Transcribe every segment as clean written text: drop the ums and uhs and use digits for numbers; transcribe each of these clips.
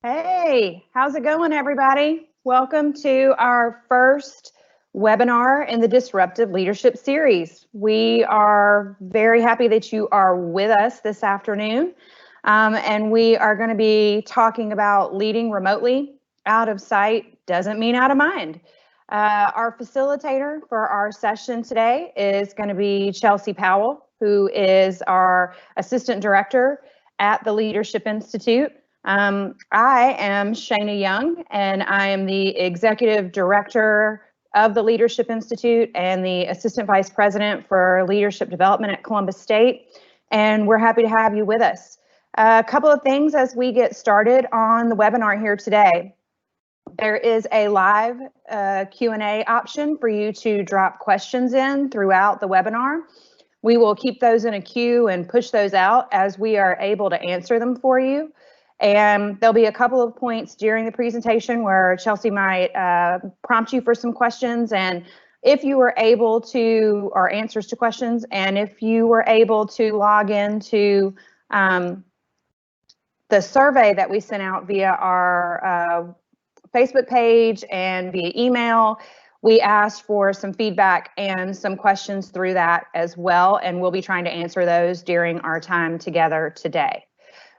Hey, how's it going, everybody? Welcome to our first webinar in the Disruptive Leadership Series. We are very happy that you are with us this afternoon, and we are going to be talking about leading remotely. Out of sight doesn't mean out of mind. Our facilitator for our session today is going to be Chelsea Powell, who is our Assistant Director at the Leadership Institute. I am Shana Young, and I am the Executive Director of the Leadership Institute and the Assistant Vice President for Leadership Development at Columbus State, and we're happy to have you with us. A couple of things as we get started on the webinar here today. There is a live Q&A option for you to drop questions in throughout the webinar. We will keep those in a queue and push those out as we are able to answer them for you. And there'll be a couple of points during the presentation where Chelsea might prompt you for some questions. And if you were able to, or answers to questions, and if you were able to log into the survey that we sent out via our Facebook page and via email, we asked for some feedback and some questions through that as well. And we'll be trying to answer those during our time together today.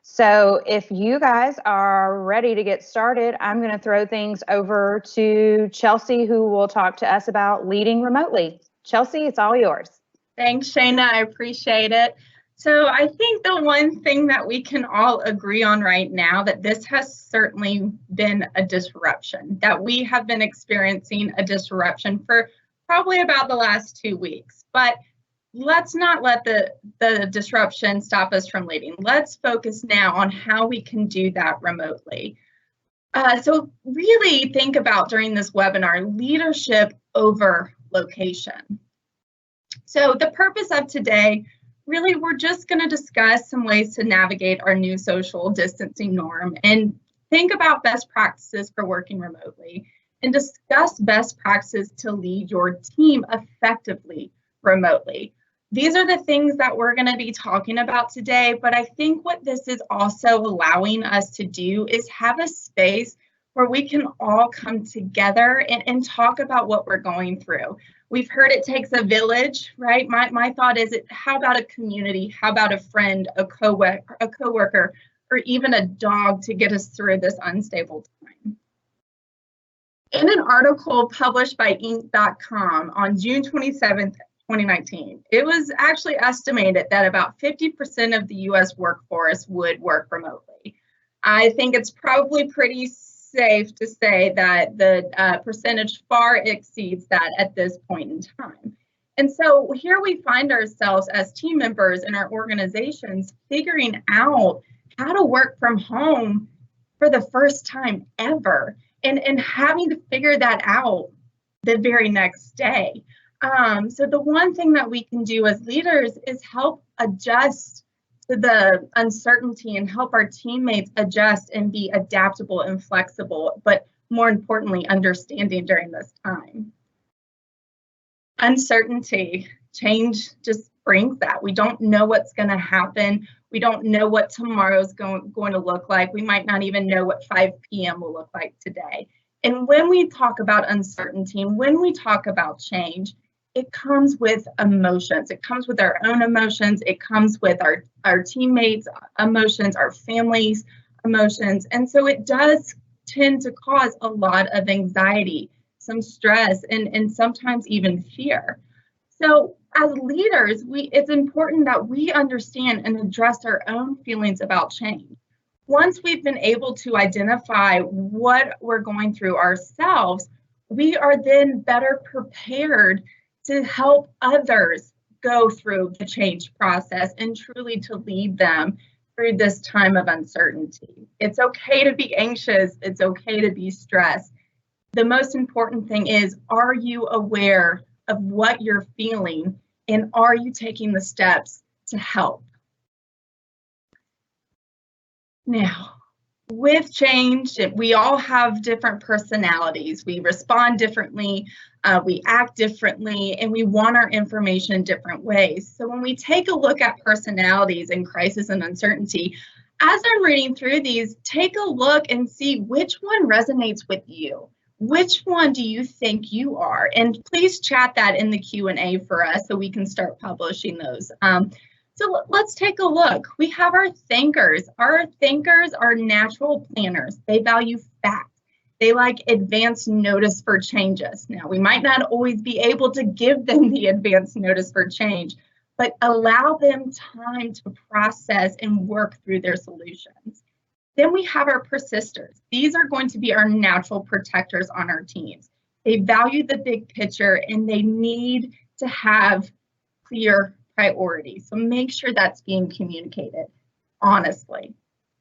So if you guys are ready to get started, I'm going to throw things over to Chelsea, who will talk to us about leading remotely. Chelsea, it's all yours. Thanks, Shana. I appreciate it. So I think the one thing that we can all agree on right now, that this has certainly been a disruption, that we have been experiencing a disruption for probably about the last 2 weeks. But let's not let the disruption stop us from leading. Let's focus now on how we can do that remotely. So really think about during this webinar, leadership over location. So the purpose of today, really, we're just going to discuss some ways to navigate our new social distancing norm and think about best practices for working remotely and discuss best practices to lead your team effectively remotely. These are the things that we're going to be talking about today, but I think what this is also allowing us to do is have a space where we can all come together and talk about what we're going through. We've heard it takes a village, right? My thought is, how about a community? How about a friend, a coworker, or even a dog to get us through this unstable time? In an article published by Inc.com on June 27th, 2019, it was actually estimated that about 50% of the US workforce would work remotely. I think it's probably pretty safe to say that the percentage far exceeds that at this point in time. And so here we find ourselves as team members in our organizations figuring out how to work from home for the first time ever, and having to figure that out the very next day. So the one thing that we can do as leaders is help adjust to the uncertainty and help our teammates adjust and be adaptable and flexible, but more importantly, understanding during this time. Uncertainty, change just brings that. We don't know what's going to happen. We don't know what tomorrow's going to look like. We might not even know what 5 p.m. will look like today. And when we talk about uncertainty, and when we talk about change, it comes with emotions. It comes with our own emotions. It comes with our teammates' emotions, our families' emotions. And so it does tend to cause a lot of anxiety, some stress, and sometimes even fear. So as leaders, it's important that we understand and address our own feelings about change. Once we've been able to identify what we're going through ourselves, we are then better prepared to help others go through the change process and truly to lead them through this time of uncertainty. It's okay to be anxious. It's okay to be stressed. The most important thing is, are you aware of what you're feeling, and are you taking the steps to help? Now, with change, we all have different personalities. We respond differently, we act differently, and we want our information different ways. So when we take a look at personalities in crisis and uncertainty, As I'm reading through these, take a look and see which one resonates with you. Which one do you think you are? And please chat that in the Q&A for us so we can start publishing those. So let's take a look. We have our thinkers. Our thinkers are natural planners. They value fact. They like advance notice for changes. Now, we might not always be able to give them the advance notice for change, but allow them time to process and work through their solutions. Then we have our persisters. These are going to be our natural protectors on our teams. They value the big picture and they need to have clear priorities. So make sure that's being communicated honestly.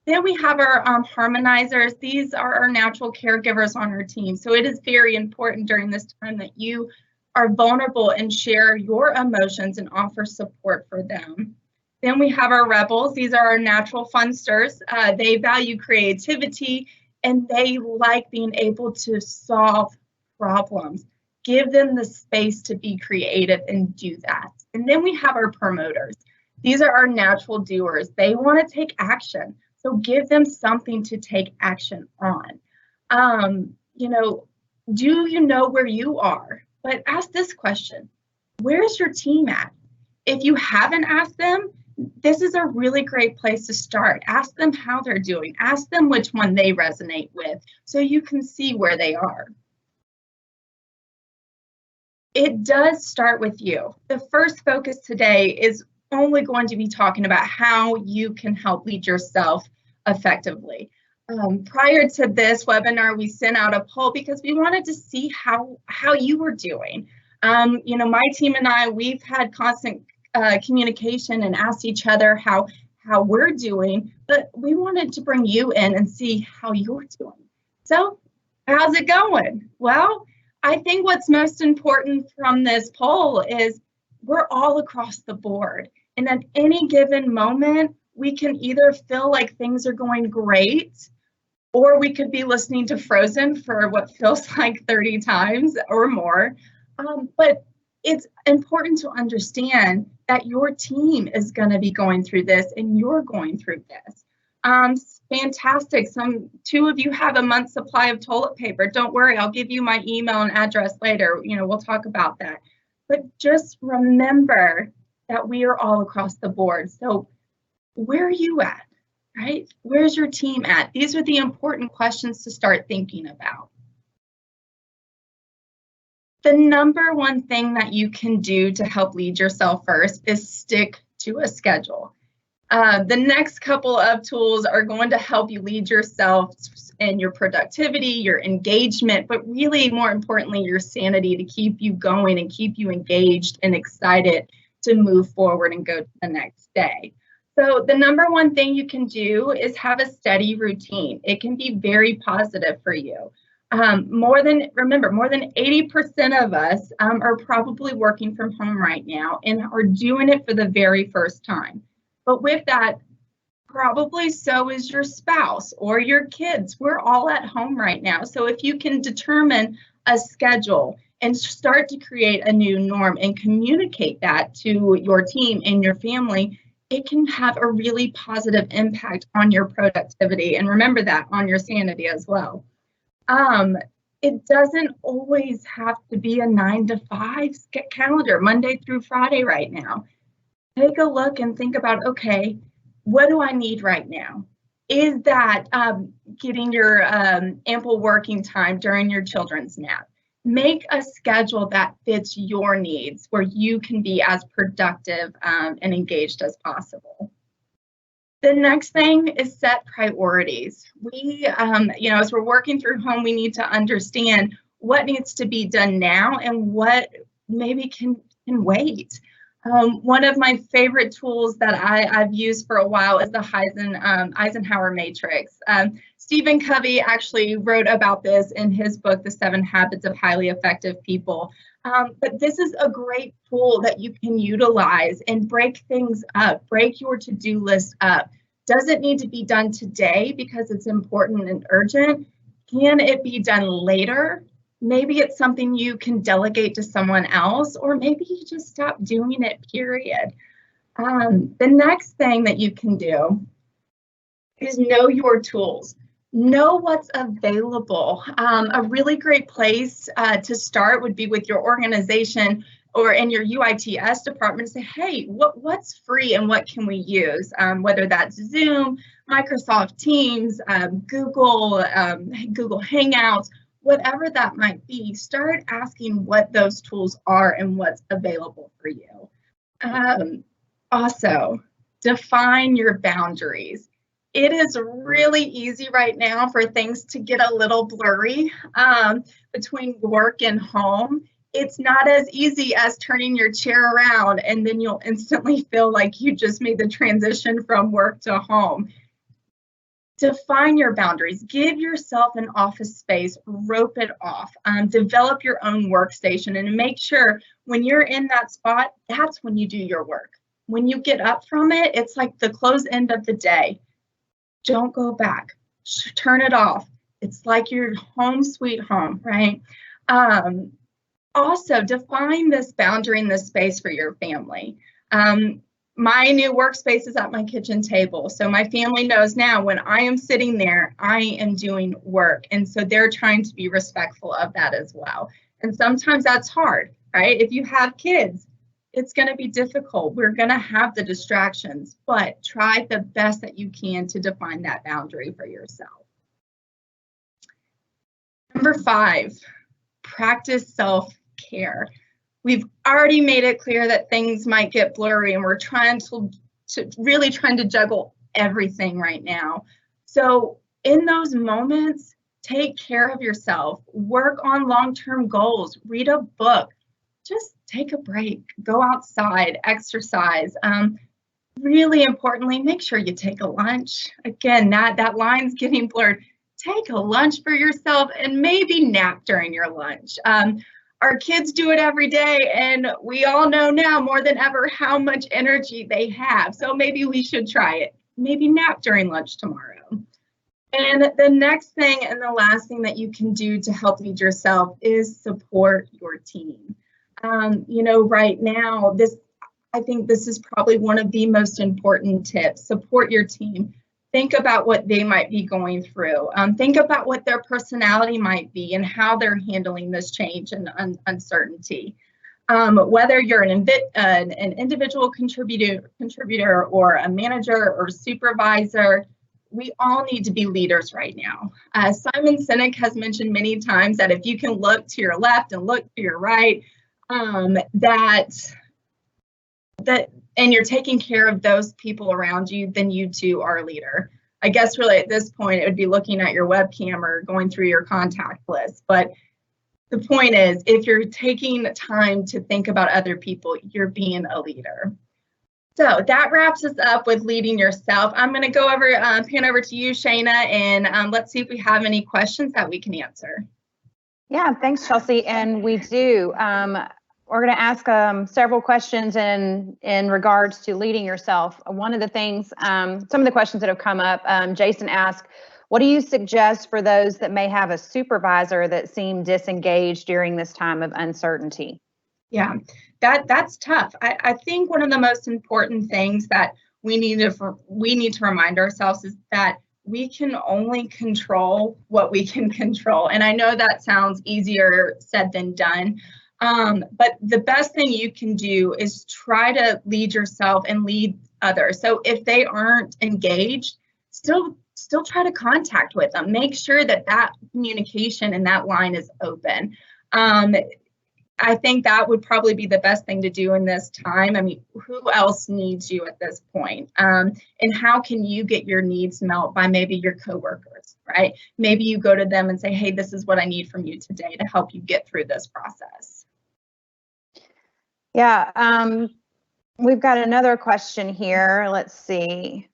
Then we have our harmonizers. These are our natural caregivers on our team. So it is very important during this time that you are vulnerable and share your emotions and offer support for them. Then we have our rebels. These are our natural funsters. They value creativity and they like being able to solve problems. Give them the space to be creative and do that. And then we have our promoters. These are our natural doers. They want to take action. So give them something to take action on. Do you know where you are? But ask this question: where's your team at? If you haven't asked them, this is a really great place to start. Ask them how they're doing. Ask them which one they resonate with so you can see where they are. It does start with you. The first focus today is only going to be talking about how you can help lead yourself effectively. Prior to this webinar, we sent out a poll because we wanted to see how you were doing. My team and I, we've had constant communication and asked each other how we're doing, but we wanted to bring you in and see how you're doing. So how's it going? Well, I think what's most important from this poll is we're all across the board. And at any given moment, we can either feel like things are going great, or we could be listening to Frozen for what feels like 30 times or more. But it's important to understand that your team is going to be going through this and you're going through this. Fantastic. Two of you have a month's supply of toilet paper. Don't worry, I'll give you my email and address later. We'll talk about that. But just remember that we are all across the board. So where are you at, right? Where's your team at? These are the important questions to start thinking about. The number one thing that you can do to help lead yourself first is stick to a schedule. The next couple of tools are going to help you lead yourself and your productivity, your engagement, but really more importantly, your sanity to keep you going and keep you engaged and excited to move forward and go to the next day. So the number one thing you can do is have a steady routine. It can be very positive for you. More than 80% of us are probably working from home right now and are doing it for the very first time. But with that, probably so is your spouse or your kids. We're all at home right now. So if you can determine a schedule and start to create a new norm and communicate that to your team and your family, it can have a really positive impact on your productivity. And remember that, on your sanity as well. It doesn't always have to be a 9-to-5 calendar, Monday through Friday right now. Take a look and think about, okay, what do I need right now? Is that getting your ample working time during your children's nap? Make a schedule that fits your needs where you can be as productive and engaged as possible. The next thing is set priorities. We, as we're working through home, we need to understand what needs to be done now and what maybe can wait. One of my favorite tools that I've used for a while is the Eisenhower matrix. Stephen Covey actually wrote about this in his book, The 7 Habits of Highly Effective People. But this is a great tool that you can utilize and break things up, break your to-do list up. Does it need to be done today because it's important and urgent? Can it be done later? Maybe it's something you can delegate to someone else, or maybe you just stop doing it, period. The next thing that you can do is know your tools. Know what's available. A really great place to start would be with your organization or in your UITS department to say, hey, what's free and what can we use? Whether that's Zoom, Microsoft Teams, Google Hangouts, whatever that might be, start asking what those tools are and what's available for you. Also, define your boundaries. It is really easy right now for things to get a little blurry between work and home. It's not as easy as turning your chair around and then you'll instantly feel like you just made the transition from work to home. Define your boundaries. Give yourself an office space, rope it off, develop your own workstation, and make sure when you're in that spot, that's when you do your work. When you get up from it, it's like the close end of the day. Don't go back. Turn it off. It's like your home sweet home, right? Also, define this boundary in this space for your family. My new workspace is at my kitchen table. So my family knows now when I am sitting there, I am doing work. And so they're trying to be respectful of that as well. And sometimes that's hard, right? If you have kids, it's going to be difficult. We're going to have the distractions, but try the best that you can to define that boundary for yourself. Number 5, practice self-care. We've already made it clear that things might get blurry and we're trying to really trying to juggle everything right now. So in those moments, take care of yourself, work on long-term goals, read a book, just take a break, go outside, exercise. Really importantly, make sure you take a lunch. Again, that line's getting blurred. Take a lunch for yourself and maybe nap during your lunch. Our kids do it every day, and we all know now more than ever how much energy they have. So maybe we should try it. Maybe nap during lunch tomorrow. And the next thing and the last thing that you can do to help lead yourself is support your team. Right now, I think this is probably one of the most important tips. Support your team. Think about what they might be going through. Think about what their personality might be and how they're handling this change and uncertainty. Whether you're an individual contributor or a manager or supervisor, we all need to be leaders right now. Simon Sinek has mentioned many times that if you can look to your left and look to your right, and you're taking care of those people around you, then you too are a leader. I guess really at this point, it would be looking at your webcam or going through your contact list. But the point is, if you're taking time to think about other people, you're being a leader. So that wraps us up with leading yourself. I'm going to go over, pan over to you, Shayna, and let's see if we have any questions that we can answer. Yeah, thanks, Chelsea. And we do. We're going to ask several questions in regards to leading yourself. One of the things, some of the questions that have come up, Jason asked, what do you suggest for those that may have a supervisor that seem disengaged during this time of uncertainty? Yeah, that's tough. I think one of the most important things that we need to remind ourselves is that we can only control what we can control. And I know that sounds easier said than done. But the best thing you can do is try to lead yourself and lead others. So if they aren't engaged, still try to contact with them. Make sure that communication and that line is open. I think that would probably be the best thing to do in this time. I mean, who else needs you at this point? And how can you get your needs met by maybe your coworkers, right? Maybe you go to them and say, hey, this is what I need from you today to help you get through this process. Yeah, we've got another question here. Let's see.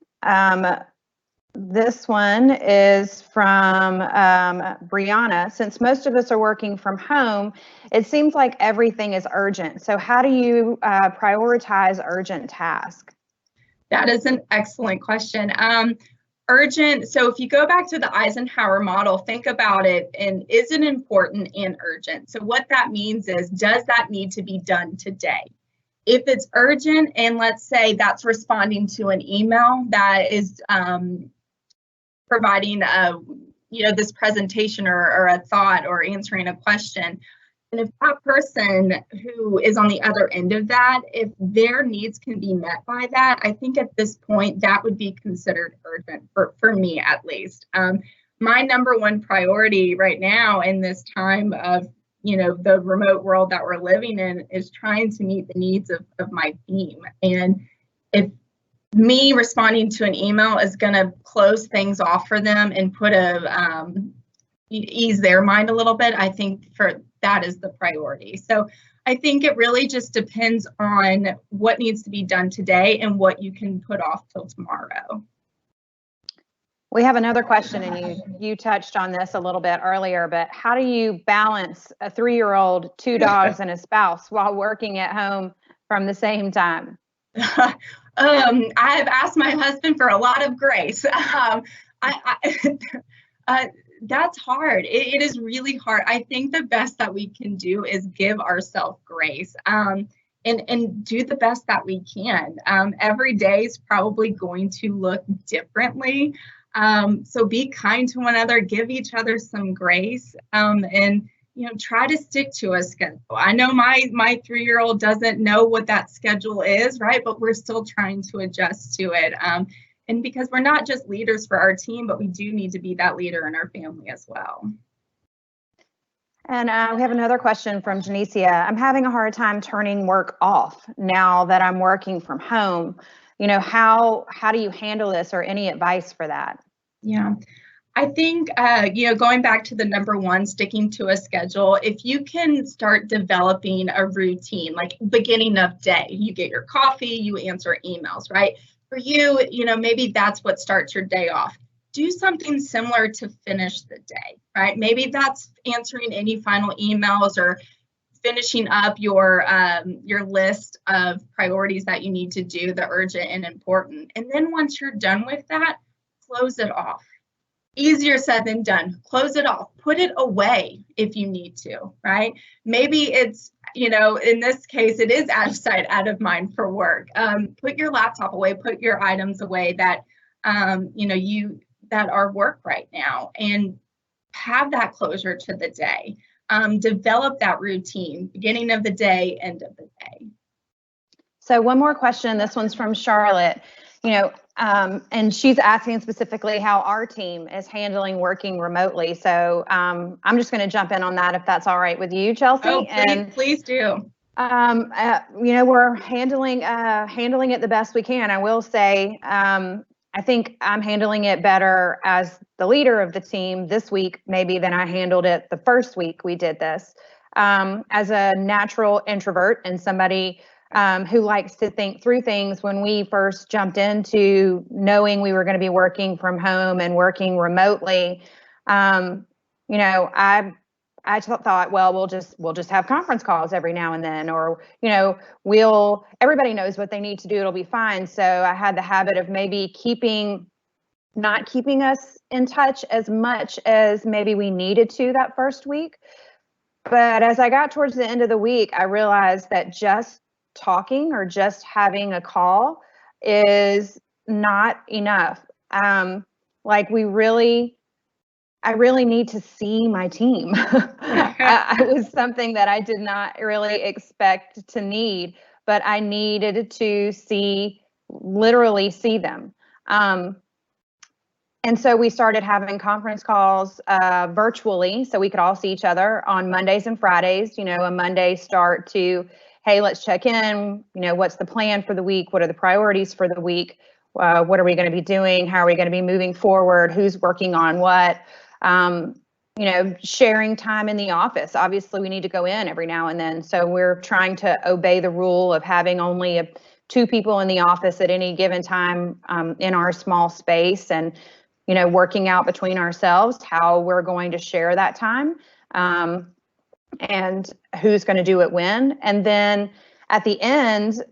This one is from Brianna. Since most of us are working from home, it seems like everything is urgent. So how do you prioritize urgent tasks? That is an excellent question. Urgent, so if you go back to the Eisenhower model, think about it, and is it important and urgent? So what that means is, does that need to be done today? If it's urgent, and let's say that's responding to an email that is providing this presentation or a thought or answering a question. And if that person who is on the other end of that, if their needs can be met by that, I think at this point that would be considered urgent for me, at least. My number one priority right now in this time of the remote world that we're living in is trying to meet the needs of my team. And if me responding to an email is going to close things off for them and put ease their mind a little bit, I think that is the priority. So I think it really just depends on what needs to be done today and what you can put off till tomorrow. We have another question, and you touched on this a little bit earlier, but how do you balance a 3-year-old, 2 dogs, and a spouse while working at home from the same time? I've asked my husband for a lot of grace. That's hard. It is really hard. I think the best that we can do is give ourselves grace and do the best that we can. Every day is probably going to look differently. So be kind to one another, give each other some grace, and try to stick to a schedule. I know my 3-year-old doesn't know what that schedule is, right? But we're still trying to adjust to it. And because we're not just leaders for our team, but we do need to be that leader in our family as well. And we have another question from Janicia. I'm having a hard time turning work off now that I'm working from home. How do you handle this, or any advice for that? Yeah, I think, going back to the number one, sticking to a schedule, if you can start developing a routine, like beginning of day, you get your coffee, you answer emails, right? For you, maybe that's what starts your day off. Do something similar to finish the day, right? Maybe that's answering any final emails or finishing up your list of priorities that you need to do, the urgent and important. And then once you're done with that, close it off. Easier said than done. Close it off. Put it away if you need to, right? Maybe it's, in this case, it is out of sight, out of mind for work. Put your laptop away, put your items away that, that are work right now, and have that closure to the day. Develop that routine, beginning of the day, end of the day. So one more question. This one's from Charlotte. And she's asking specifically how our team is handling working remotely. So I'm just going to jump in on that, if that's all right with you, Chelsea. Oh, please do. We're handling it the best we can. I will say, I think I'm handling it better as the leader of the team this week, maybe, than I handled it the first week we did this. As a natural introvert and somebody who likes to think through things, when we first jumped into knowing we were going to be working from home and working remotely, I thought, well, we'll just have conference calls every now and then, or, everybody knows what they need to do. It'll be fine. So I had the habit of maybe not keeping us in touch as much as maybe we needed to that first week. But as I got towards the end of the week, I realized that just talking or just having a call is not enough. I really need to see my team. It was something that I did not really expect to need, but I needed to literally see them. And so we started having conference calls virtually, so we could all see each other on Mondays and Fridays. A Monday start to, hey, let's check in. What's the plan for the week? What are the priorities for the week? What are we going to be doing? How are we going to be moving forward? Who's working on what? Sharing time in the office. Obviously, we need to go in every now and then. So we're trying to obey the rule of having only 2 people in the office at any given time in our small space, and, working out between ourselves how we're going to share that time and who's going to do it when. And then at the end,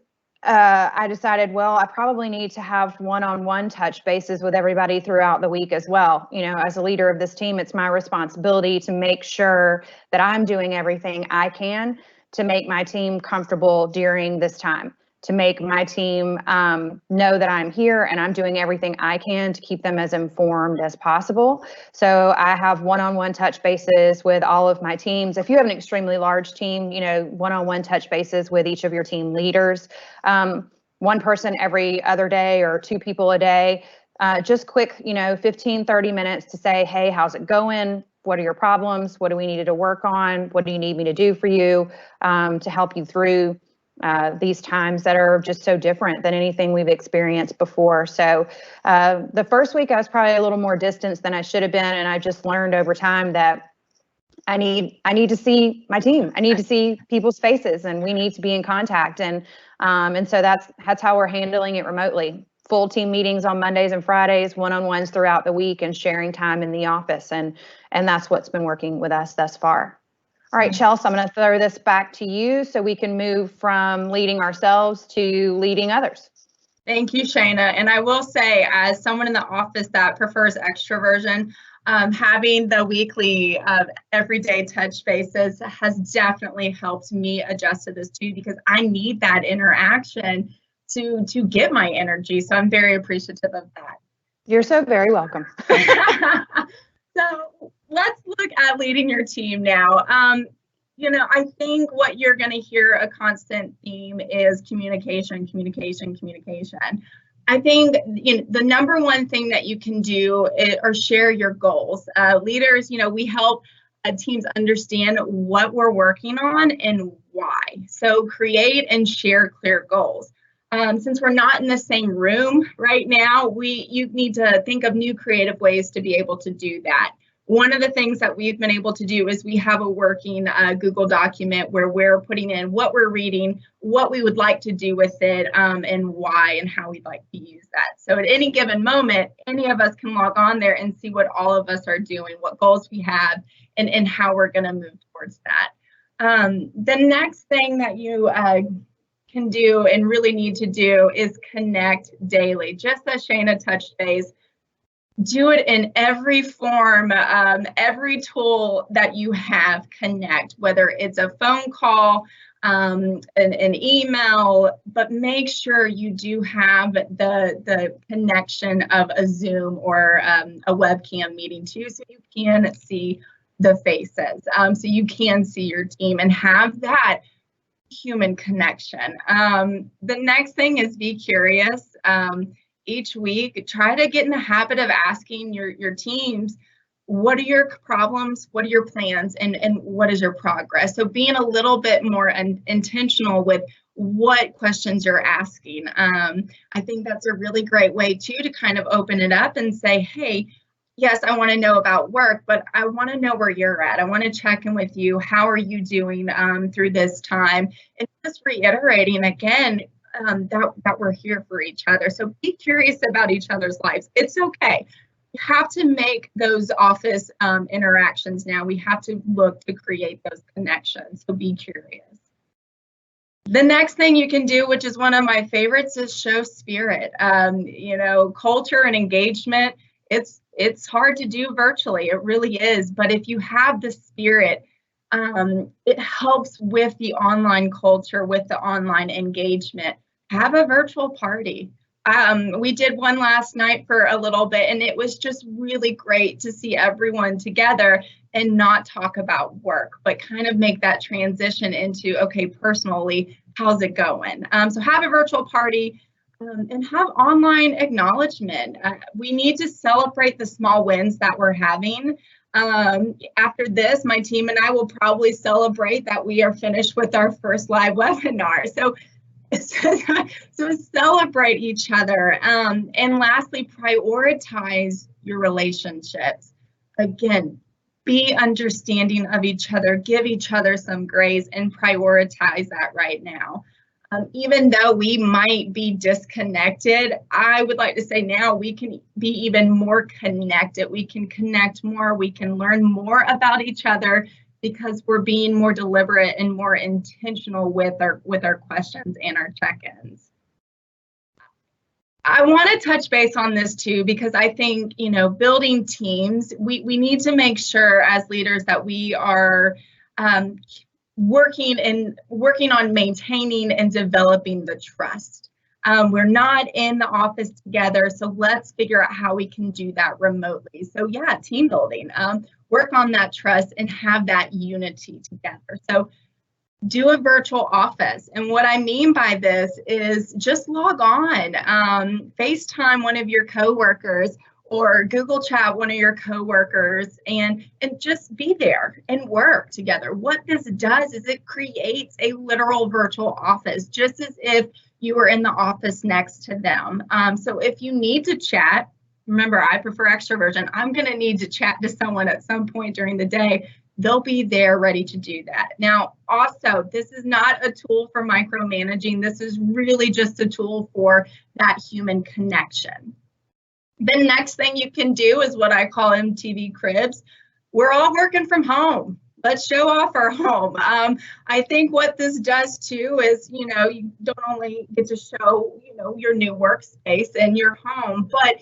I decided, well, I probably need to have one-on-one touch bases with everybody throughout the week as well. As a leader of this team, it's my responsibility to make sure that I'm doing everything I can to make my team comfortable during this time. to make my team know that I'm here and I'm doing everything I can to keep them as informed as possible. So I have one-on-one touch bases with all of my teams. If you have an extremely large team, one-on-one touch bases with each of your team leaders, one person every other day or two people a day, just quick, 15, 30 minutes to say, hey, how's it going? What are your problems? What do we need to work on? What do you need me to do for you to help you through these times that are just so different than anything we've experienced before. So the first week I was probably a little more distanced than I should have been. And I just learned over time that I need to see my team. I need to see people's faces and we need to be in contact. And so that's how we're handling it remotely. Full team meetings on Mondays and Fridays, one-on-ones throughout the week and sharing time in the office. And that's what's been working with us thus far. All right, Chelsea, I'm going to throw this back to you so we can move from leading ourselves to leading others. Thank you, Shayna. And I will say, as someone in the office that prefers extroversion, having the weekly everyday touch bases has definitely helped me adjust to this too, because I need that interaction to get my energy. So I'm very appreciative of that. You're so very welcome. So let's look at leading your team now. I think what you're going to hear a constant theme is communication. I think the number one thing that you can do are share your goals. Leaders, we help teams understand what we're working on and why. So create and share clear goals. Since we're not in the same room right now, you need to think of new creative ways to be able to do that. One of the things that we've been able to do is we have a working Google document where we're putting in what we're reading, what we would like to do with it, and why and how we'd like to use that. So at any given moment, any of us can log on there and see what all of us are doing, what goals we have, and how we're going to move towards that. The next thing that you can do and really need to do is connect daily. Just as Shayna touched base, do it in every form, every tool that you have, connect, whether it's a phone call, an email, but make sure you do have the connection of a Zoom or a webcam meeting too, so you can see the faces, so you can see your team and have that human connection. The next thing is be curious. Each week, try to get in the habit of asking your teams, what are your problems, what are your plans, and what is your progress? So being a little bit more intentional with what questions you're asking. I think that's a really great way too to kind of open it up and say, hey, yes, I want to know about work, but I want to know where you're at. I want to check in with you. How are you doing through this time? And just reiterating again, that we're here for each other. So be curious about each other's lives. It's okay. You have to make those office interactions now. We have to look to create those connections. So be curious. The next thing you can do, which is one of my favorites, is show spirit. Culture and engagement, it's hard to do virtually. It really is. But if you have the spirit, it helps with the online culture, with the online engagement. Have a virtual party. We did one last night for a little bit, and it was just really great to see everyone together and not talk about work, but kind of make that transition into, okay, personally, how's it going? So have a virtual party and have online acknowledgement. We need to celebrate the small wins that we're having. After this, my team and I will probably celebrate that we are finished with our first live webinar. So celebrate each other. And lastly, prioritize your relationships. Again, be understanding of each other, give each other some grace, and prioritize that right now. Even though we might be disconnected, I would like to say now we can be even more connected. We can connect more. We can learn more about each other because we're being more deliberate and more intentional with our questions and our check-ins. I want to touch base on this too, because I think, building teams, we need to make sure as leaders that we are working on maintaining and developing the trust. We're not in the office together, so let's figure out how we can do that remotely. So yeah, team building, work on that trust and have that unity together. So do a virtual office. And what I mean by this is just log on, FaceTime one of your coworkers or Google Chat one of your coworkers and just be there and work together. What this does is it creates a literal virtual office, just as if you were in the office next to them. So if you need to chat, remember, I prefer extroversion. I'm going to need to chat to someone at some point during the day. They'll be there ready to do that. Now, also, this is not a tool for micromanaging. This is really just a tool for that human connection. The next thing you can do is what I call MTV Cribs. We're all working from home. Let's show off our home. I think what this does too is, you don't only get to show, your new workspace and your home, but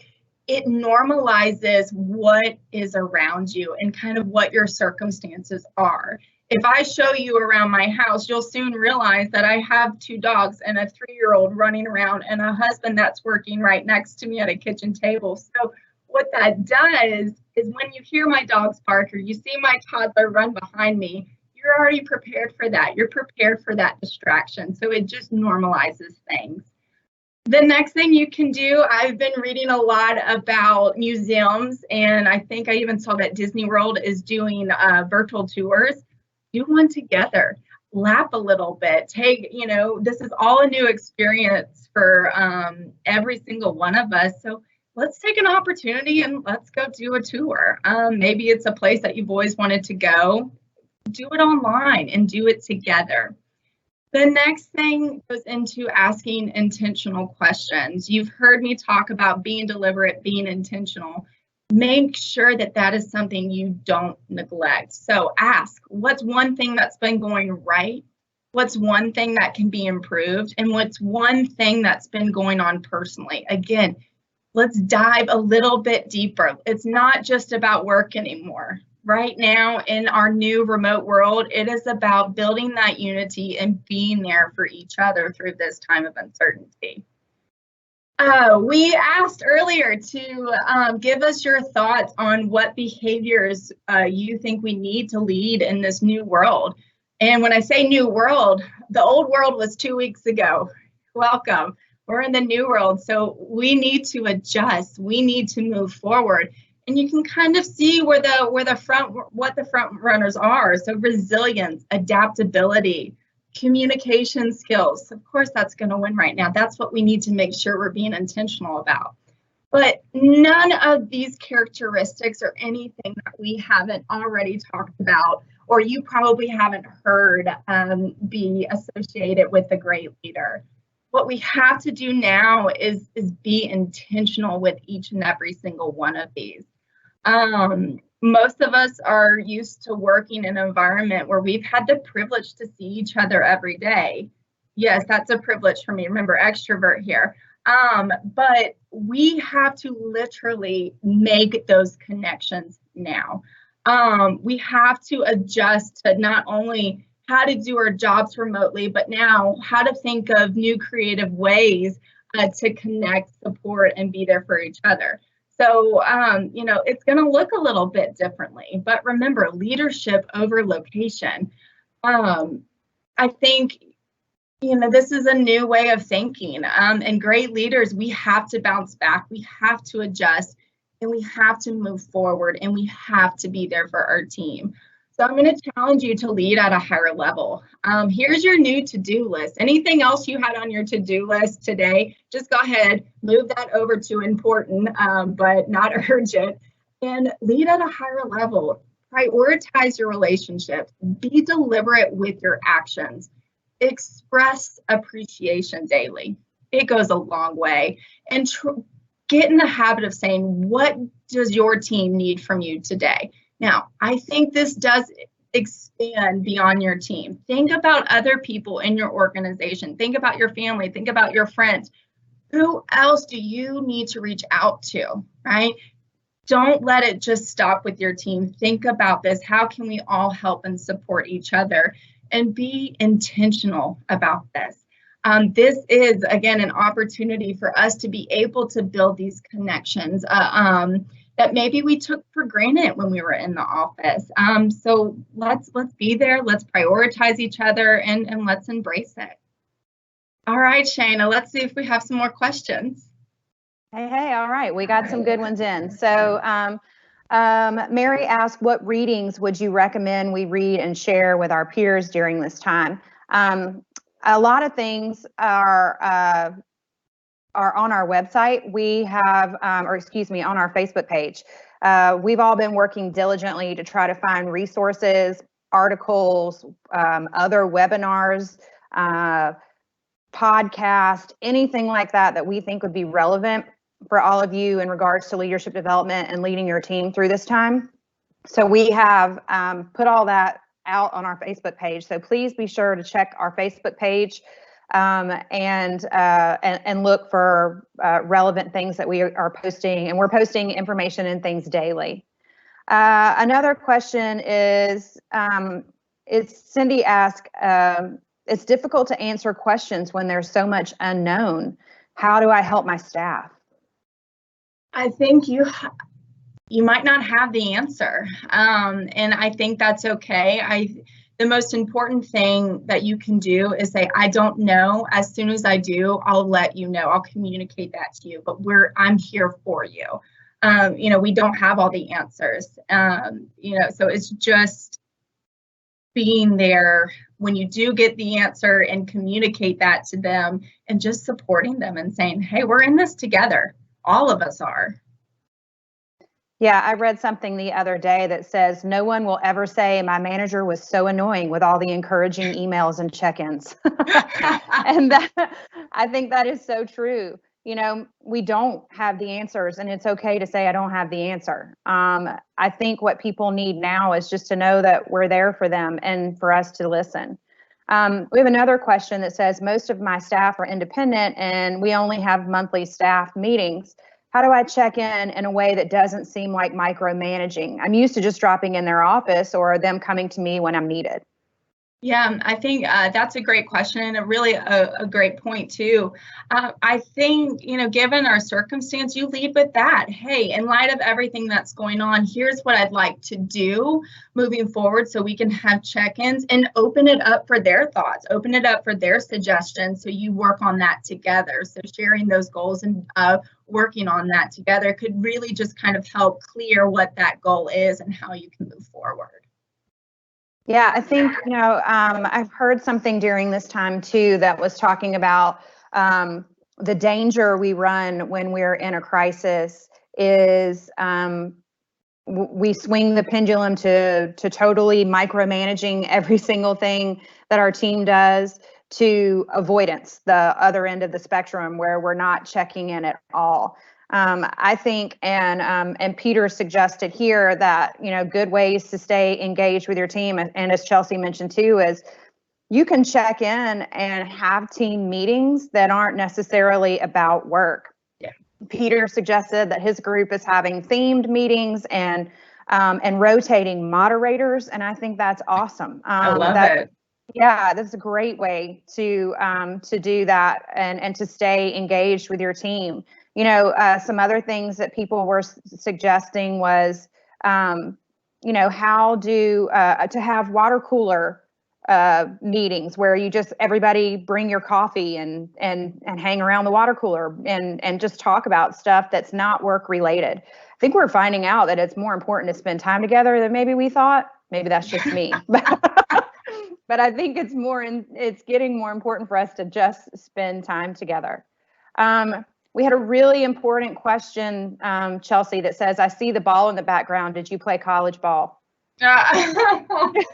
it normalizes what is around you and kind of what your circumstances are. If I show you around my house, you'll soon realize that I have 2 dogs and a 3-year-old running around and a husband that's working right next to me at a kitchen table. So what that does is when you hear my dogs bark or you see my toddler run behind me, you're already prepared for that. You're prepared for that distraction. So it just normalizes things. The next thing you can do, I've been reading a lot about museums, and I think I even saw that Disney World is doing virtual tours. Do one together, laugh a little bit, this is all a new experience for every single one of us. So let's take an opportunity and let's go do a tour. Maybe it's a place that you've always wanted to go. Do it online and do it together. The next thing goes into asking intentional questions. You've heard me talk about being deliberate, being intentional. Make sure that that is something you don't neglect. So ask, what's one thing that's been going right? What's one thing that can be improved? And what's one thing that's been going on personally? Again, let's dive a little bit deeper. It's not just about work anymore. Right now in our new remote world, it is about building that unity and being there for each other through this time of uncertainty. We asked earlier to give us your thoughts on what behaviors you think we need to lead in this new world. And when I say new world, the old world was 2 weeks ago. Welcome. We're in the new world, so we need to adjust. We need to move forward. And you can kind of see what the front runners are. So resilience, adaptability, communication skills. Of course, that's going to win right now. That's what we need to make sure we're being intentional about. But none of these characteristics are anything that we haven't already talked about, or you probably haven't heard be associated with a great leader. What we have to do now is be intentional with each and every single one of these. Most of us are used to working in an environment where we've had the privilege to see each other every day. Yes, that's a privilege for me. Remember, extrovert here. But we have to literally make those connections now. We have to adjust to not only how to do our jobs remotely, but now how to think of new creative ways to connect, support, and be there for each other. So, it's going to look a little bit differently, but remember, leadership over location. I think, this is a new way of thinking, and great leaders, we have to bounce back, we have to adjust, and we have to move forward, and we have to be there for our team. So I'm going to challenge you to lead at a higher level. Here's your new to-do list. Anything else you had on your to-do list today, just go ahead, move that over to important, but not urgent, and lead at a higher level. Prioritize your relationships. Be deliberate with your actions. Express appreciation daily. It goes a long way. And get in the habit of saying, what does your team need from you today? Now, I think this does expand beyond your team. Think about other people in your organization. Think about your family. Think about your friends. Who else do you need to reach out to, right? Don't let it just stop with your team. Think about this. How can we all help and support each other? and be intentional about this. This is, again, an opportunity for us to be able to build these connections that maybe we took for granted when we were in the office. So let's be there, let's prioritize each other, and let's embrace it. All right, Shayna, let's see if we have some more questions. Hey, all right, we got some good ones in. So Mary asked, what readings would you recommend we read and share with our peers during this time? A lot of things are on our website. We have, on our Facebook page. We've all been working diligently to try to find resources, articles, other webinars, podcast, anything like that we think would be relevant for all of you in regards to leadership development and leading your team through this time. So we have put all that out on our Facebook page. So please be sure to check our Facebook page and look for relevant things that we are posting. And we're posting information and things daily. Another question is Cindy asked, it's difficult to answer questions when there's so much unknown. How do I help my staff? I think you might not have the answer, and I think that's okay. The most important thing that you can do is say, I don't know. As soon as I do, I'll let you know. I'll communicate that to you, but I'm here for you. We don't have all the answers, so it's just being there when you do get the answer and communicate that to them, and just supporting them and saying, hey, we're in this together. All of us are. Yeah, I read something the other day that says no one will ever say my manager was so annoying with all the encouraging emails and check-ins. And I think that is so true. We don't have the answers, and it's okay to say I don't have the answer. I think what people need now is just to know that we're there for them and for us to listen. We have another question that says, most of my staff are independent and we only have monthly staff meetings. How do I check in a way that doesn't seem like micromanaging? I'm used to just dropping in their office or them coming to me when I'm needed. Yeah, I think that's a great question, and a great point too. I think, given our circumstance, you lead with that. Hey, in light of everything that's going on, here's what I'd like to do moving forward so we can have check-ins, and open it up for their thoughts, open it up for their suggestions, so you work on that together. So sharing those goals and working on that together could really just kind of help clear what that goal is and how you can move forward. Yeah, I think, I've heard something during this time too that was talking about the danger we run when we're in a crisis is we swing the pendulum to totally micromanaging every single thing that our team does, to avoidance, the other end of the spectrum where we're not checking in at all. I think, and Peter suggested here that, good ways to stay engaged with your team, and as Chelsea mentioned too, is you can check in and have team meetings that aren't necessarily about work. Yeah. Peter suggested that his group is having themed meetings and rotating moderators, and I think that's awesome. I love it. Yeah, that's a great way to do that and to stay engaged with your team. Some other things that people were suggesting was, how to have water cooler meetings where you just everybody bring your coffee and hang around the water cooler and just talk about stuff that's not work related. I think we're finding out that it's more important to spend time together than maybe we thought. Maybe that's just me. But I think it's getting more important for us to just spend time together. We had a really important question, Chelsea, that says, I see the ball in the background. Did you play college ball? I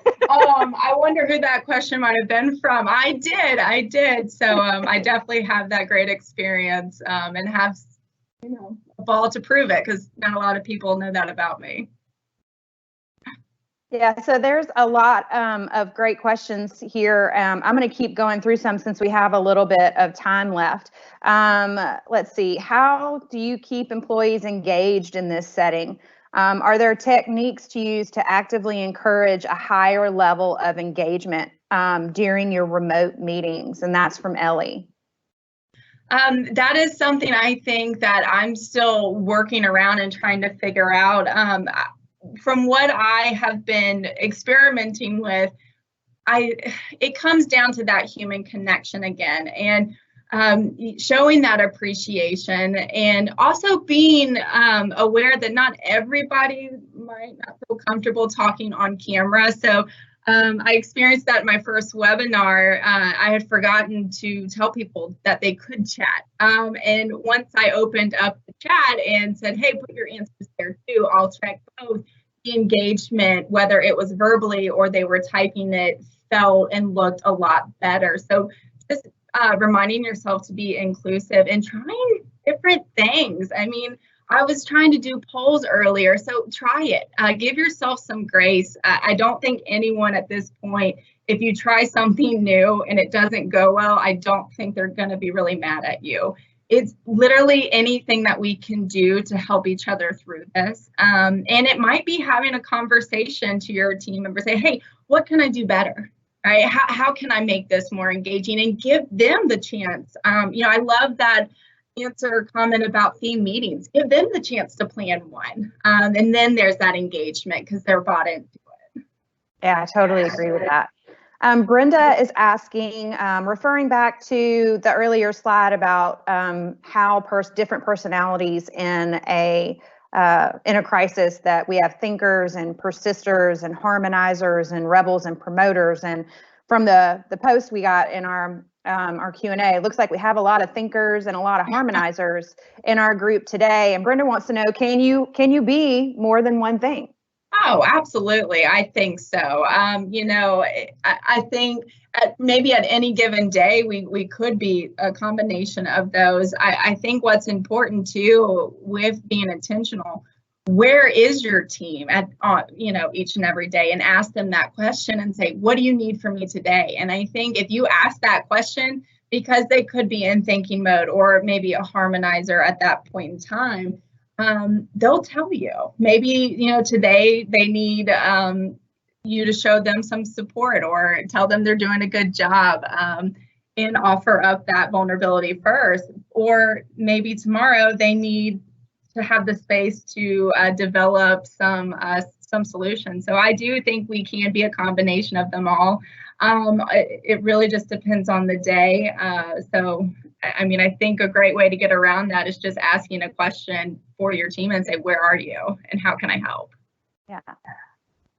wonder who that question might have been from. I did. So I definitely have that great experience and have, a ball to prove it, because not a lot of people know that about me. Yeah, so there's a lot of great questions here. I'm going to keep going through some since we have a little bit of time left. Let's see. How do you keep employees engaged in this setting? Are there techniques to use to actively encourage a higher level of engagement during your remote meetings? And that's from Ellie. That is something I think that I'm still working around and trying to figure out. From what I have been experimenting with, it comes down to that human connection again, and showing that appreciation, and also being aware that not everybody might not feel comfortable talking on camera. So I experienced that in my first webinar. I had forgotten to tell people that they could chat. And once I opened up the chat and said, hey, put your answers there too, I'll check both, the engagement, whether it was verbally or they were typing it, felt and looked a lot better. So just reminding yourself to be inclusive and trying different things. I mean, I was trying to do polls earlier, so try it. Give yourself some grace. I don't think anyone at this point, if you try something new and it doesn't go well, I don't think they're going to be really mad at you. It's literally anything that we can do to help each other through this. And it might be having a conversation to your team member, say, hey, what can I do better? Right? How can I make this more engaging, and give them the chance? I love that answer comment about theme meetings. Give them the chance to plan one. And then there's that engagement because they're bought into it. Yeah, I totally agree with that. Brenda is asking, referring back to the earlier slide about how different personalities in a crisis, that we have thinkers and persisters and harmonizers and rebels and promoters. And from the post we got in our Q&A, it looks like we have a lot of thinkers and a lot of harmonizers in our group today. And Brenda wants to know, can you be more than one thing? Oh, absolutely. I think so. I think maybe at any given day, we could be a combination of those. I think what's important too with being intentional, where is your team at, each and every day, and ask them that question and say, what do you need from me today? And I think if you ask that question, because they could be in thinking mode or maybe a harmonizer at that point in time, they'll tell you. Maybe, today they need you to show them some support or tell them they're doing a good job, and offer up that vulnerability first. Or maybe tomorrow they need to have the space to develop some solutions. So I do think we can be a combination of them all. It really just depends on the day. I think a great way to get around that is just asking a question for your team and say, where are you and how can I help? Yeah.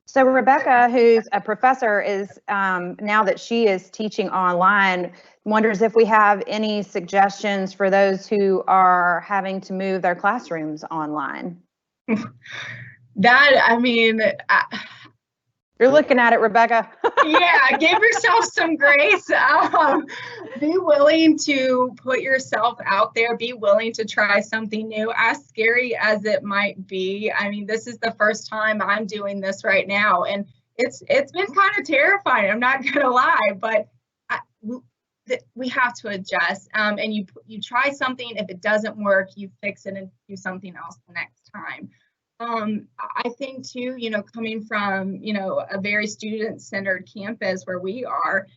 So Rebecca, who's a professor, is now that she is teaching online, wonders if we have any suggestions for those who are having to move their classrooms online. You're looking at it, Rebecca. Yeah, give yourself some grace. Be willing to put yourself out there. Be willing to try something new, as scary as it might be. I mean, this is the first time I'm doing this right now, and it's been kind of terrifying. I'm not gonna lie, but we have to adjust. And you try something. If it doesn't work, you fix it and do something else the next time. I think too, coming from, a very student-centered campus where we are,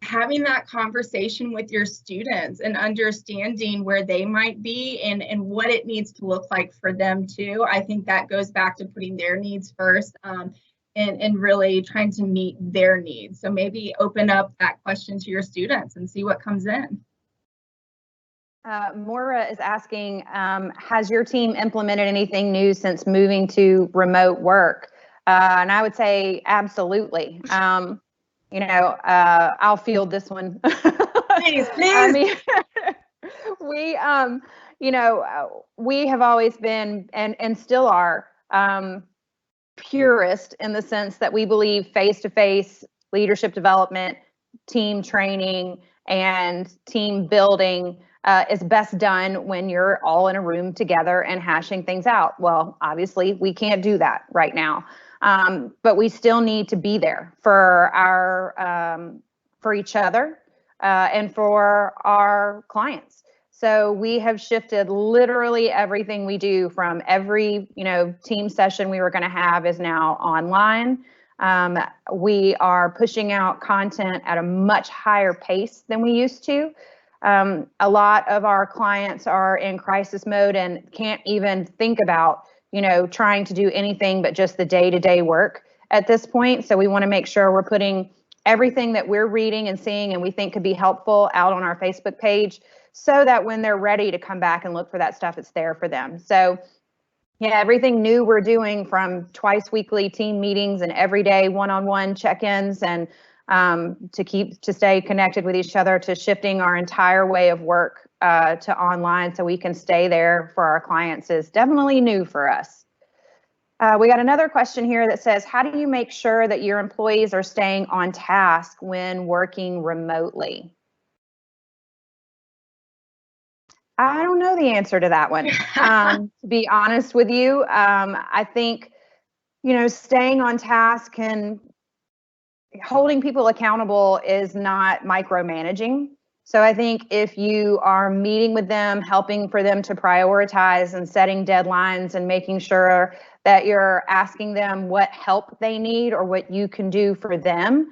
having that conversation with your students and understanding where they might be and what it needs to look like for them too. I think that goes back to putting their needs first, and really trying to meet their needs. So maybe open up that question to your students and see what comes in. Moira is asking, has your team implemented anything new since moving to remote work? And I would say absolutely. I'll field this one. Please. I mean, we have always been and still are purist in the sense that we believe face-to-face leadership development, team training, and team building is best done when you're all in a room together and hashing things out. Well, obviously, we can't do that right now, but we still need to be there for for each other and for our clients. So we have shifted literally everything we do. From every team session we were going to have is now online. We are pushing out content at a much higher pace than we used to. A lot of our clients are in crisis mode and can't even think about, trying to do anything but just the day-to-day work at this point. So we want to make sure we're putting everything that we're reading and seeing and we think could be helpful out on our Facebook page so that when they're ready to come back and look for that stuff, it's there for them. So yeah, everything new we're doing, from twice weekly team meetings and everyday one-on-one check-ins, and to stay connected with each other, to shifting our entire way of work to online so we can stay there for our clients, is definitely new for us. We got another question here that says, how do you make sure that your employees are staying on task when working remotely? I don't know the answer to that one. To be honest with you, I think, staying on task and holding people accountable is not micromanaging. So I think if you are meeting with them, helping for them to prioritize and setting deadlines and making sure that you're asking them what help they need or what you can do for them,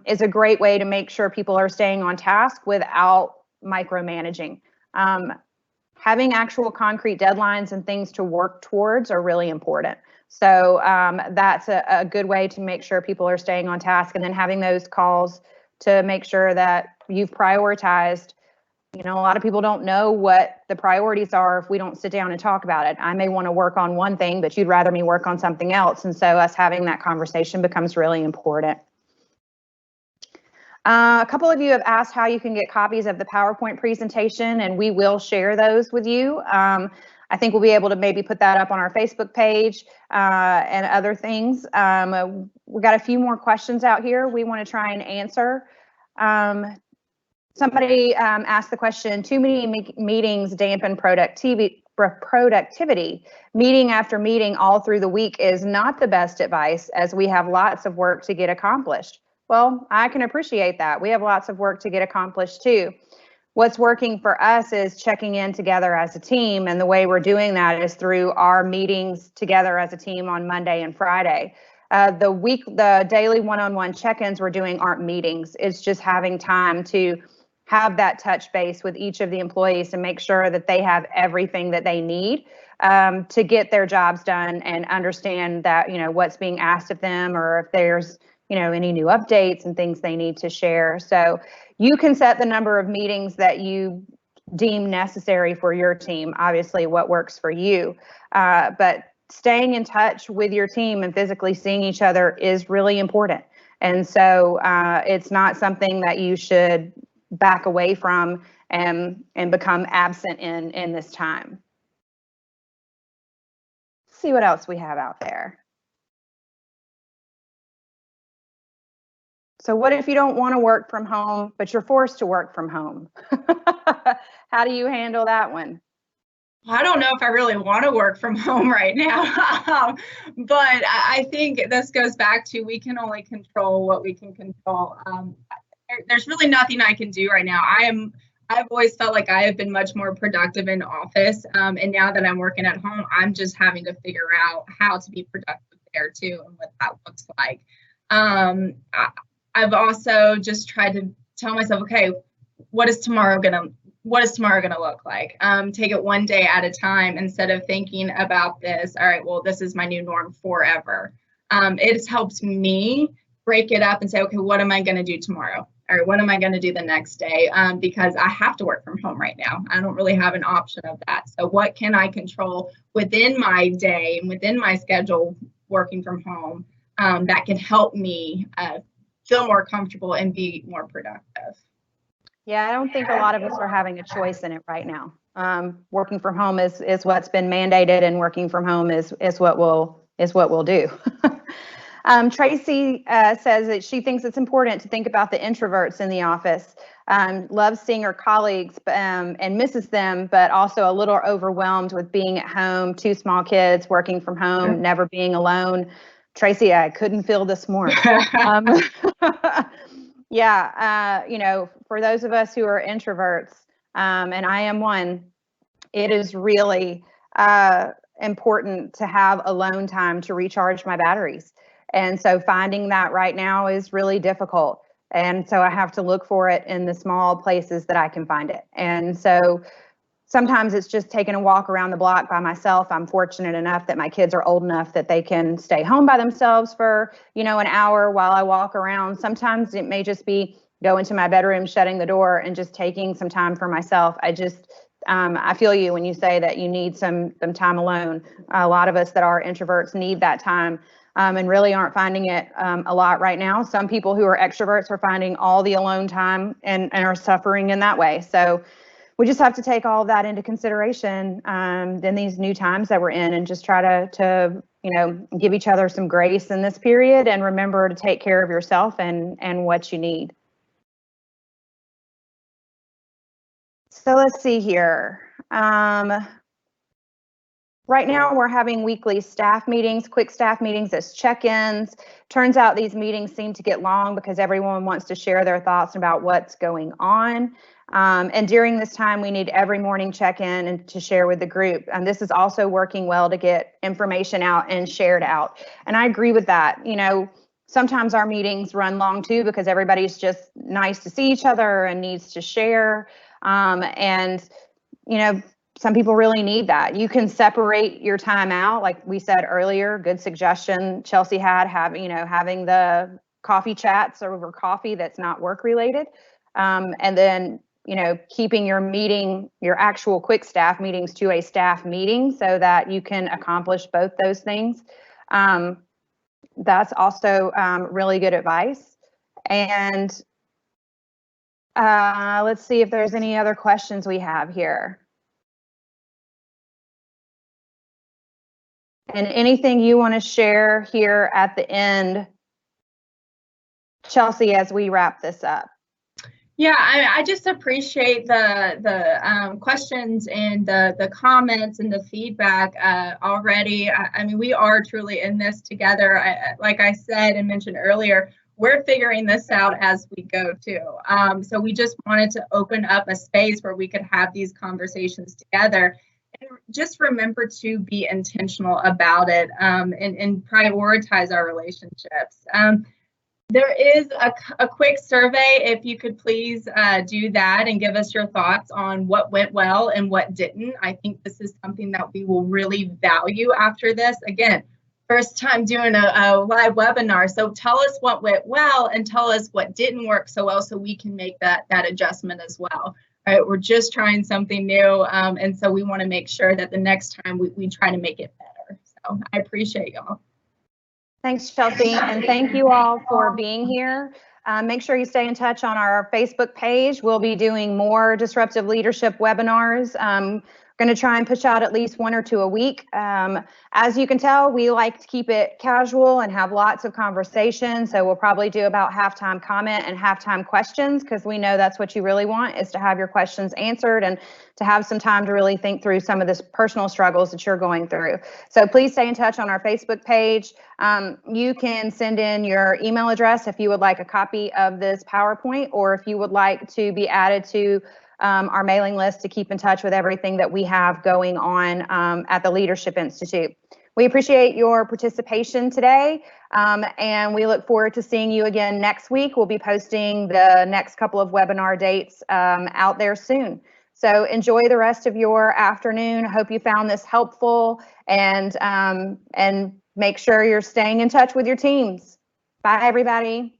is a great way to make sure people are staying on task without micromanaging. Having actual concrete deadlines and things to work towards are really important. So that's a good way to make sure people are staying on task, and then having those calls to make sure that you've prioritized. A lot of people don't know what the priorities are if we don't sit down and talk about it. I may want to work on one thing, but you'd rather me work on something else. And so us having that conversation becomes really important. A couple of you have asked how you can get copies of the PowerPoint presentation, and we will share those with you. I think we'll be able to maybe put that up on our Facebook page and other things. We've got a few more questions out here we want to try and answer. Somebody asked the question, too many meetings dampen productivity. Meeting after meeting all through the week is not the best advice, as we have lots of work to get accomplished. Well, I can appreciate that. We have lots of work to get accomplished too. What's working for us is checking in together as a team, and the way we're doing that is through our meetings together as a team on Monday and Friday. The daily one-on-one check-ins we're doing aren't meetings. It's just having time to have that touch base with each of the employees to make sure that they have everything that they need to get their jobs done, and understand that, what's being asked of them, or if there's, any new updates and things they need to share. So you can set the number of meetings that you deem necessary for your team, obviously what works for you, but staying in touch with your team and physically seeing each other is really important. And so it's not something that you should back away from and become absent in this time. Let's see what else we have out there. So what if you don't want to work from home, but you're forced to work from home? How do you handle that one? I don't know if I really want to work from home right now, but I think this goes back to, we can only control what we can control. There's really nothing I can do right now. I've always felt like I have been much more productive in office, and now that I'm working at home, I'm just having to figure out how to be productive there too, and what that looks like. I've also just tried to tell myself, okay, what is tomorrow gonna look like? Take it one day at a time, instead of thinking about this, all right, well, this is my new norm forever. It helps me break it up and say, okay, what am I going to do tomorrow? Or what am I going to do the next day? Because I have to work from home right now. I don't really have an option of that. So what can I control within my day and within my schedule working from home that can help me feel more comfortable and be more productive? Yeah, I don't think a lot of us are having a choice in it right now. Working from home is what's been mandated, and working from home is what we'll do. Tracy says that she thinks it's important to think about the introverts in the office. Loves seeing her colleagues and misses them, but also a little overwhelmed with being at home, 2 small kids, working from home, never being alone. Tracy, I couldn't feel this more. Yeah, for those of us who are introverts, and I am one, it is really important to have alone time to recharge my batteries. And so finding that right now is really difficult. And so I have to look for it in the small places that I can find it. And so sometimes it's just taking a walk around the block by myself. I'm fortunate enough that my kids are old enough that they can stay home by themselves for, an hour while I walk around. Sometimes it may just be go into my bedroom, shutting the door, and just taking some time for myself. I feel you when you say that you need some time alone. A lot of us that are introverts need that time. And really aren't finding it a lot right now. Some people who are extroverts are finding all the alone time and are suffering in that way. So we just have to take all of that into consideration in these new times that we're in, and just try to give each other some grace in this period, and remember to take care of yourself and what you need. So let's see here. Right now, we're having weekly staff meetings, quick staff meetings as check-ins. Turns out these meetings seem to get long because everyone wants to share their thoughts about what's going on. And during this time, we need every morning check-in and to share with the group. And this is also working well to get information out and shared out. And I agree with that. Sometimes our meetings run long too because everybody's just nice to see each other and needs to share. Some people really need that. You can separate your time out, like we said earlier. Good suggestion Chelsea had, having the coffee chats over coffee that's not work related, and then keeping your actual quick staff meetings to a staff meeting so that you can accomplish both those things. That's also really good advice. And let's see if there's any other questions we have here. And anything you want to share here at the end, Chelsea, as we wrap this up? Yeah, I just appreciate the questions and the comments and the feedback already. I mean, we are truly in this together. Like I said and mentioned earlier, we're figuring this out as we go too. So we just wanted to open up a space where we could have these conversations together. And just remember to be intentional about it and prioritize our relationships. There is a quick survey, if you could please do that and give us your thoughts on what went well and what didn't. I think this is something that we will really value after this. Again, first time doing a live webinar, so tell us what went well and tell us what didn't work so well so we can make that adjustment as well. Right, we're just trying something new, and so we want to make sure that the next time we try to make it better. So I appreciate y'all. Thanks, Chelsea, and thank you all for being here. Make sure you stay in touch on our Facebook page. We'll be doing more disruptive leadership webinars. Going to try and push out at least 1 or 2 a week. As you can tell, we like to keep it casual and have lots of conversation. So we'll probably do about halftime comment and halftime questions, because we know that's what you really want, is to have your questions answered and to have some time to really think through some of this personal struggles that you're going through. So please stay in touch on our Facebook page. You can send in your email address if you would like a copy of this PowerPoint, or if you would like to be added to our mailing list to keep in touch with everything that we have going on at the Leadership Institute. We appreciate your participation today, and we look forward to seeing you again next week. We'll be posting the next couple of webinar dates out there soon. So enjoy the rest of your afternoon. I hope you found this helpful, and make sure you're staying in touch with your teams. Bye, everybody.